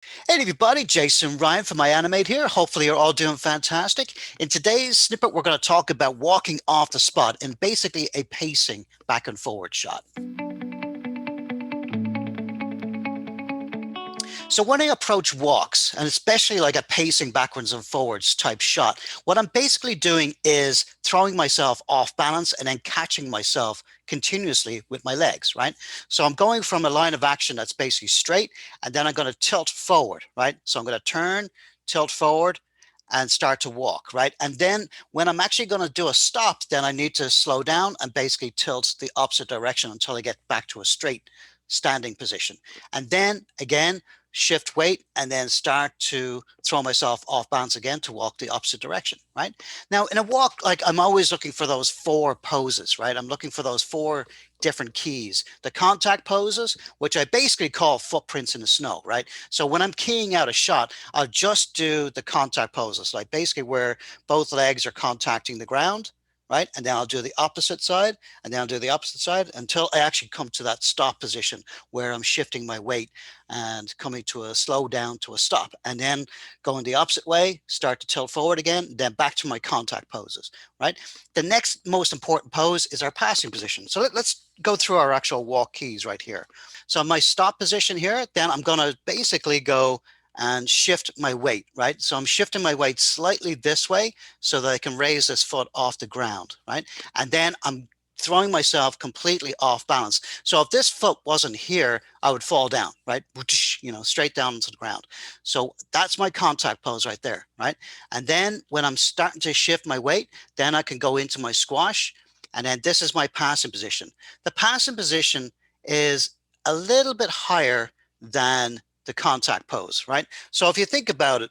Hey everybody, Jason Ryan from iAnimate here. Hopefully you're all doing fantastic. In today's snippet, we're going to talk about walking off the spot and basically a pacing back and forward shot. So when I approach walks, and especially like a pacing backwards and forwards type shot, what I'm basically doing is throwing myself off balance and then catching myself continuously with my legs, right? So I'm going from a line of action that's basically straight, and then I'm going to tilt forward, right? So I'm going to turn, tilt forward, and start to walk, right? And then when I'm actually going to do a stop, then I need to slow down and basically tilt the opposite direction until I get back to a straight standing position. And then again, shift weight, and then start to throw myself off balance again to walk the opposite direction, right? Now, in a walk, like I'm always looking for those four poses, right? I'm looking for those four different keys. The contact poses, which I basically call footprints in the snow, right? So when I'm keying out a shot, I'll just do the contact poses, like basically where both legs are contacting the ground, right? And then I'll do the opposite side, and then I'll do the opposite side until I actually come to that stop position where I'm shifting my weight and coming to a slow down to a stop, and then going the opposite way, start to tilt forward again, then back to my contact poses, right? The next most important pose is our passing position. So let's go through our actual walk keys right here. So my stop position here, then I'm going to basically go and shift my weight, right? So I'm shifting my weight slightly this way so that I can raise this foot off the ground, right? And then I'm throwing myself completely off balance. So if this foot wasn't here, I would fall down, right? You know, straight down into the ground. So that's my contact pose right there, right? And then when I'm starting to shift my weight, then I can go into my squash. And then this is my passing position. The passing position is a little bit higher than the contact pose, right? So if you think about it,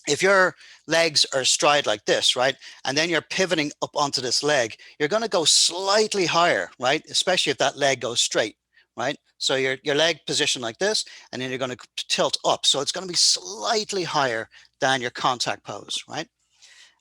if your legs are stride like this, right, and then you're pivoting up onto this leg, you're going to go slightly higher, right, especially if that leg goes straight, right? So your leg position like this, and then you're going to tilt up. So it's going to be slightly higher than your contact pose, right?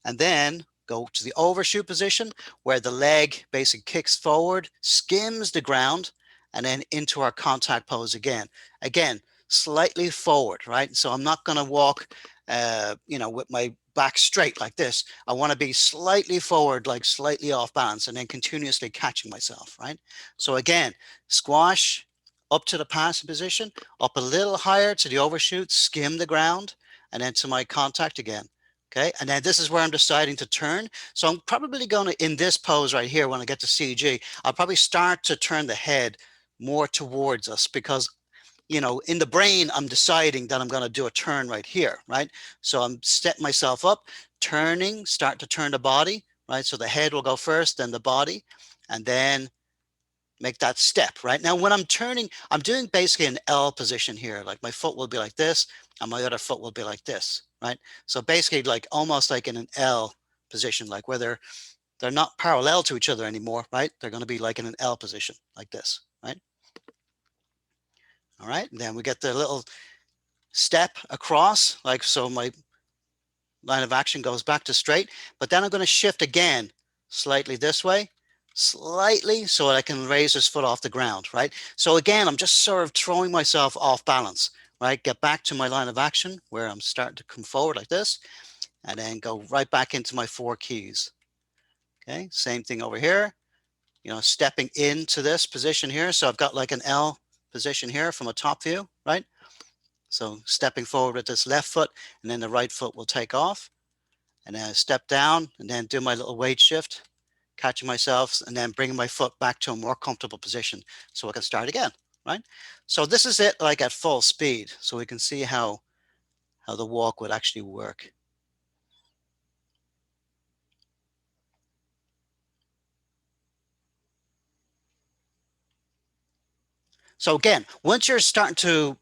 And then go to the overshoot position where the leg basically kicks forward, skims the ground, and then into our contact pose again. Again, slightly forward, right? So I'm not going to walk, with my back straight like this. I want to be slightly forward, like slightly off balance, and then continuously catching myself, right? So again, squash up to the passing position, up a little higher to the overshoot, skim the ground, and then to my contact again. Okay, and then this is where I'm deciding to turn. So I'm probably going to, in this pose right here, when I get to CG, I'll probably start to turn the head more towards us because, in the brain, I'm deciding that I'm going to do a turn right here, right? So I'm setting myself up, turning, start to turn the body, right? So the head will go first, then the body, and then make that step, right? Now, when I'm turning, I'm doing basically an L position here. Like my foot will be like this, and my other foot will be like this, right? So basically like almost like in an L position, like where they're not parallel to each other anymore, right? They're going to be like in an L position like this, right? All right. And then we get the little step across, like so my line of action goes back to straight, but then I'm going to shift again slightly this way, slightly, so I can raise this foot off the ground, right? So again, I'm just sort of throwing myself off balance, right? Get back to my line of action where I'm starting to come forward like this, and then go right back into my four keys. Okay, same thing over here, stepping into this position here. So I've got like an L position here from a top view, right? So stepping forward with this left foot, and then the right foot will take off. And then I step down and then do my little weight shift, catching myself, and then bringing my foot back to a more comfortable position so I can start again, right? So this is it like at full speed. So we can see how the walk would actually work. So again, once you're starting to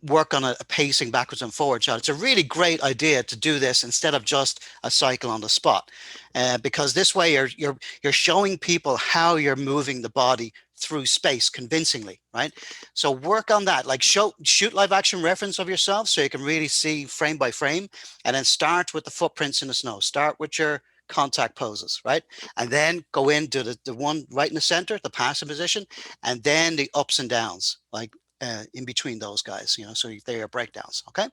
work on a pacing backwards and forward shot, it's a really great idea to do this instead of just a cycle on the spot, because this way you're showing people how you're moving the body through space convincingly, right? So work on that, like shoot live action reference of yourself so you can really see frame by frame, and then start with the footprints in the snow. Start with your contact poses, right? And then go into the one right in the center, the passive position, and then the ups and downs, like in between those guys, so they are breakdowns. Okay.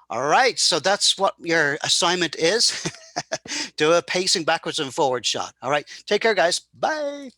All right. So that's what your assignment is. Do a pacing backwards and forward shot. All right. Take care, guys. Bye.